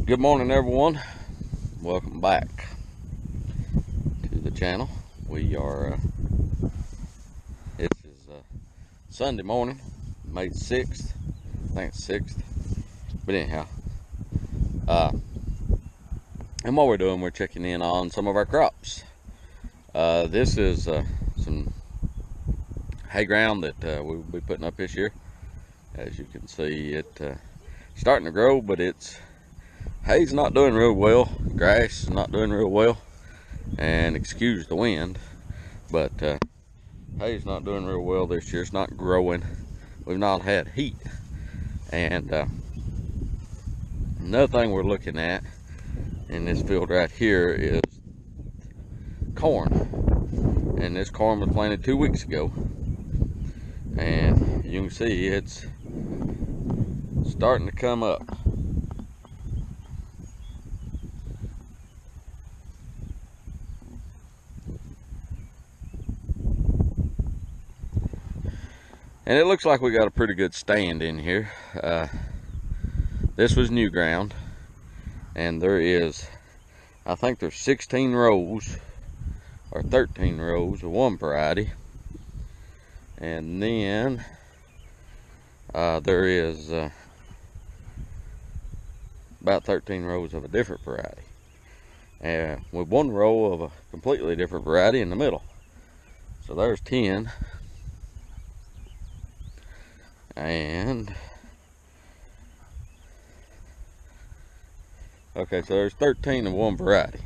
Good morning, everyone. Welcome back to the channel. We are this is Sunday morning, May 6th. I think it's 6th, but anyhow, and what we're doing, we're checking in on some of our crops. This is some hay ground that we'll be putting up this year. As you can see, it's starting to grow, but hay's not doing real well. Grass is not doing real well, and excuse the wind, but hay's not doing real well this year. It's not growing. We've not had heat. And another thing we're looking at in this field right here is corn. And this corn was planted 2 weeks ago, and you can see it's starting to come up. And it looks like we got a pretty good stand in here. This was new ground, and there is, I think there's 16 rows or 13 rows of one variety, and then there is about 13 rows of a different variety, and with one row of a completely different variety in the middle. So there's 10. And okay, so there's 13 of one variety.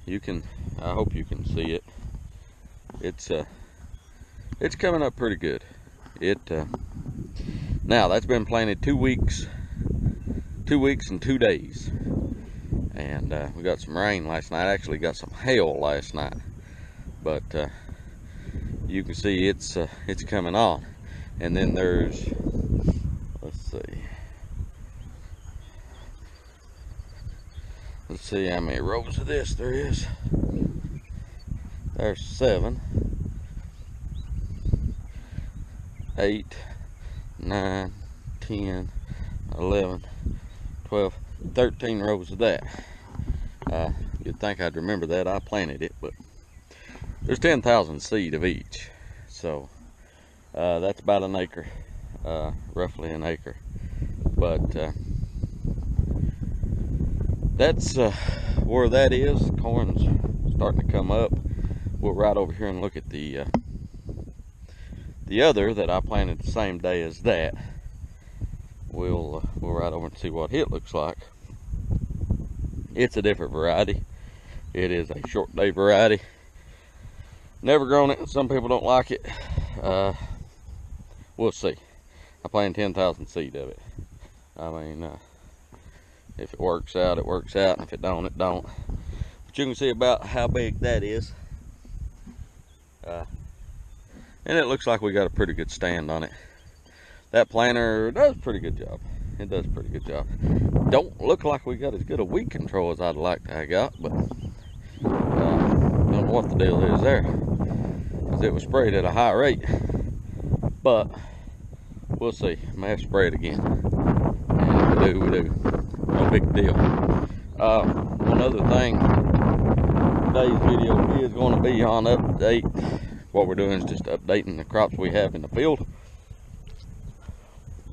I hope you can see it. It's coming up pretty good. Now that's been planted 2 weeks and 2 days, and we got some rain last night. Actually got some hail last night, but you can see it's coming on. And then there's, let's see how many rows of this there is. There's 7, 8, 9, 10, 11, 12, 13 rows of that. You'd think I'd remember that. I planted it, but there's 10,000 seed of each. So that's about an acre, roughly an acre. But that's where that is. Corn's starting to come up. We'll ride over here and look at the other that I planted the same day as that. We'll ride over and see what it looks like. It's a different variety. It is a short day variety. Never grown it. Some people don't like it. We'll see. I planted 10,000 seed of it. I mean, if it works out, it works out, and if it don't, it don't. But you can see about how big that is. And it looks like we got a pretty good stand on it. That planter does a pretty good job. It does a pretty good job. Don't look like we got as good a weed control as I'd like to have got, but don't know what the deal is there, because it was sprayed at a high rate. But we'll see. I may have to spray it again. And if we do. No big deal. One other thing, today's video is going to be on update. What we're doing is just updating the crops we have in the field,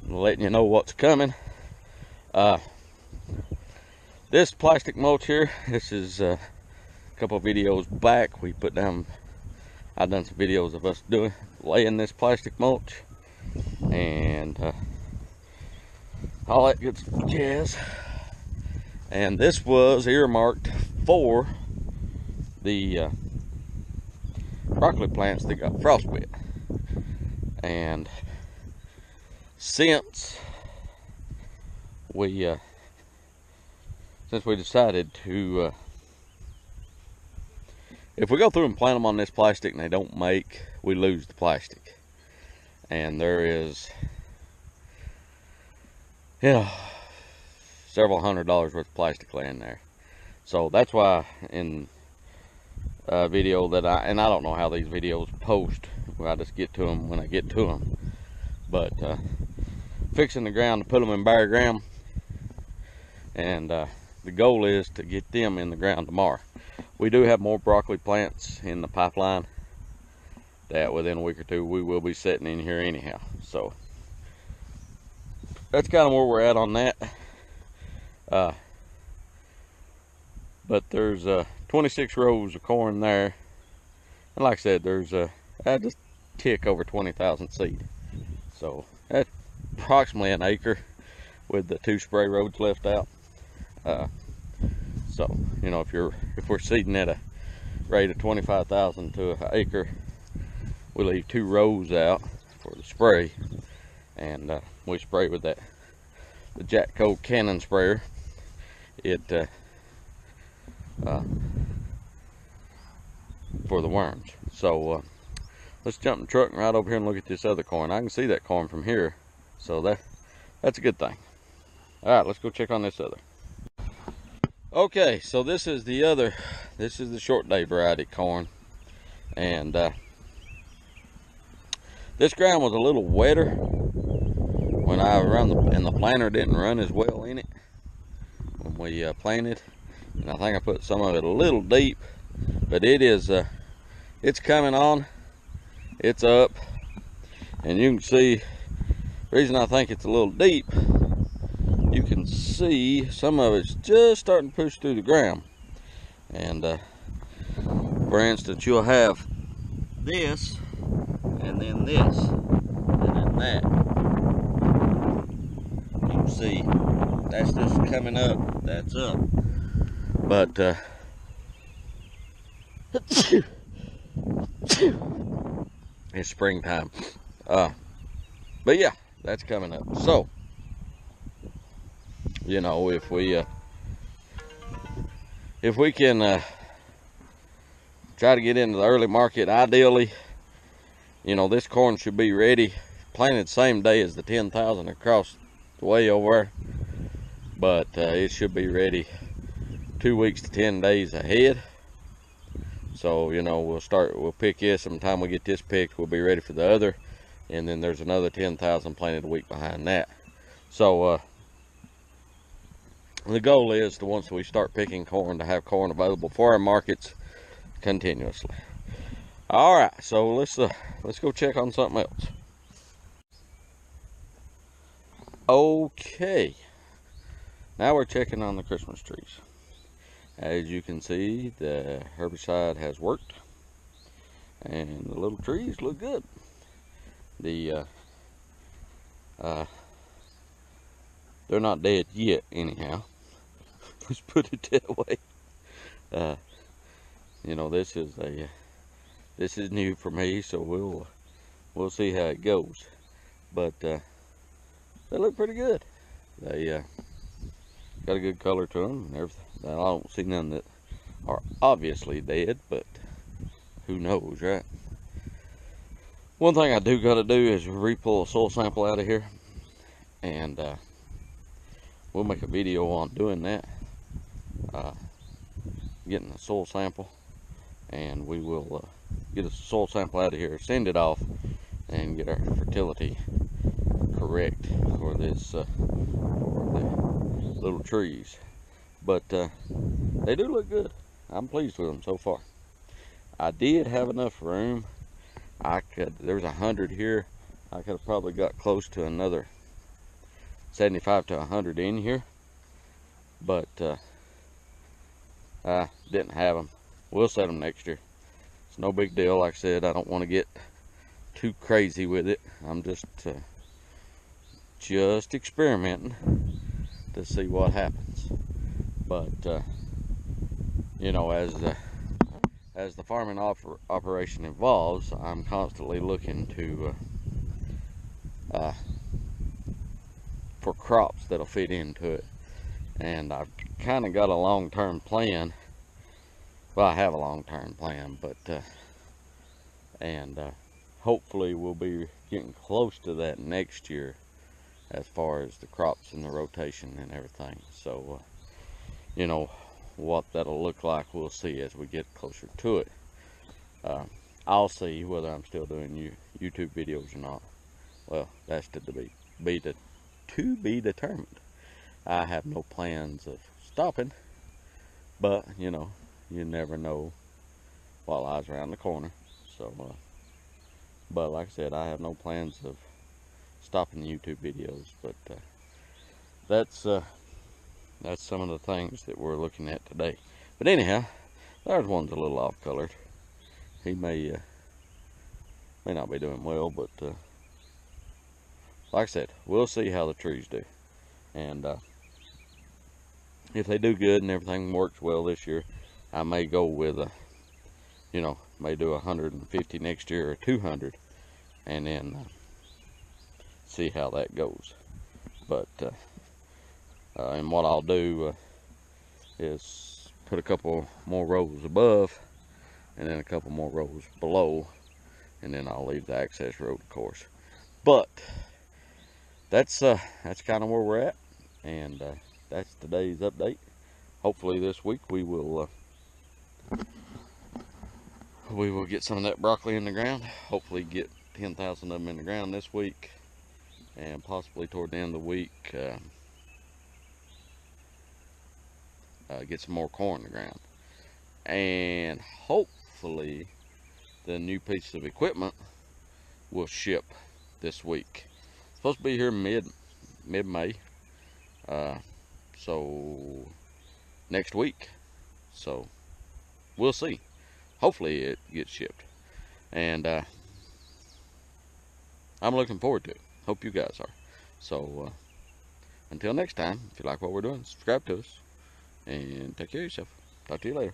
letting you know what's coming. This plastic mulch here, this is a couple of videos back. We put down, I've done some videos of us laying this plastic mulch and all that good jazz. And this was earmarked for the broccoli plants that got frostbite. And since we decided to if we go through and plant them on this plastic and they don't make, we lose the plastic. And there is, several $100s worth of plastic laying there. So that's why in a video that I don't know how these videos post, I just get to them when I get to them. But fixing the ground to put them in bare ground and the goal is to get them in the ground tomorrow. We do have more broccoli plants in the pipeline that within a week or two we will be setting in here anyhow. So that's kind of where we're at on that. But there's 26 rows of corn there, and like I said, there's just tick over 20,000 seed. So that's approximately an acre with the 2 spray roads left out. So you know, if we're seeding at a rate of 25,000 to an acre, we leave 2 rows out for the spray, and we spray with the Jack Cole Cannon sprayer. It for the worms. So let's jump in the truck and ride over here and look at this other corn. I can see that corn from here, so that's a good thing. All right, let's go check on this other. Okay, so this is the short day variety corn, and this ground was a little wetter when I run and the planter didn't run as well in it when we planted, and I think I put some of it a little deep, but it's coming on, it's up, and you can see the reason I think it's a little deep. You can see some of it's just starting to push through the ground, and for instance, you'll have this, and then this, and then that. You can see that's just coming up, that's up. But it's springtime. But yeah, that's coming up. So, you know, if we can try to get into the early market, ideally, you know, this corn should be ready, planted same day as the 10,000 across the way over there, but it should be ready 2 weeks to 10 days ahead. So, you know, we'll pick this. Sometime we get this picked, we'll be ready for the other, and then there's another 10,000 planted a week behind that. So the goal is to, once we start picking corn, to have corn available for our markets continuously. All right, so let's go check on something else. Okay, now we're checking on the Christmas trees. As you can see, the herbicide has worked, and the little trees look good. They're not dead yet, anyhow. Let's put it that way. You know, this is new for me, so we'll see how it goes. But they look pretty good. They got a good color to them and everything. I don't see none that are obviously dead, but who knows, right? One thing I do got to do is re-pull a soil sample out of here, and we'll make a video on doing that, getting a soil sample, and we will get a soil sample out of here, send it off, and get our fertility correct for this for the little trees. But they do look good. I'm pleased with them so far. I did have enough room. There's 100 here. I could have probably got close to another 75 to 100 in here, but I didn't have them. We'll set them next year. It's no big deal. Like I said, I don't want to get too crazy with it. I'm just experimenting to see what happens. But you know, as the farming operation evolves, I'm constantly looking to for crops that'll fit into it, and I've kind of got a long-term plan. Well, I have a long-term plan, but hopefully we'll be getting close to that next year as far as the crops and the rotation and everything. So you know, what that'll look like, we'll see as we get closer to it. I'll see whether I'm still doing YouTube videos or not. Well, that's to be determined. I have no plans of stopping, but you know, you never know what lies around the corner. So, but like I said, I have no plans of stopping YouTube videos. But that's that's some of the things that we're looking at today. But anyhow, there's one's a little off colored. He may not be doing well, but like I said, we'll see how the trees do. And if they do good and everything works well this year, I may go with may do 150 next year or 200, and then see how that goes. But and what I'll do is put a couple more rows above, and then a couple more rows below, and then I'll leave the access road, of course. But that's kind of where we're at, and that's today's update. Hopefully this week we will get some of that broccoli in the ground. Hopefully get 10,000 of them in the ground this week, and possibly toward the end of the week get some more corn in the ground. And hopefully the new piece of equipment will ship this week. It's supposed to be here mid-May, so next week. So we'll see. Hopefully it gets shipped, and I'm looking forward to it. Hope you guys are. So until next time, if you like what we're doing, subscribe to us and take care of yourself. Talk to you later.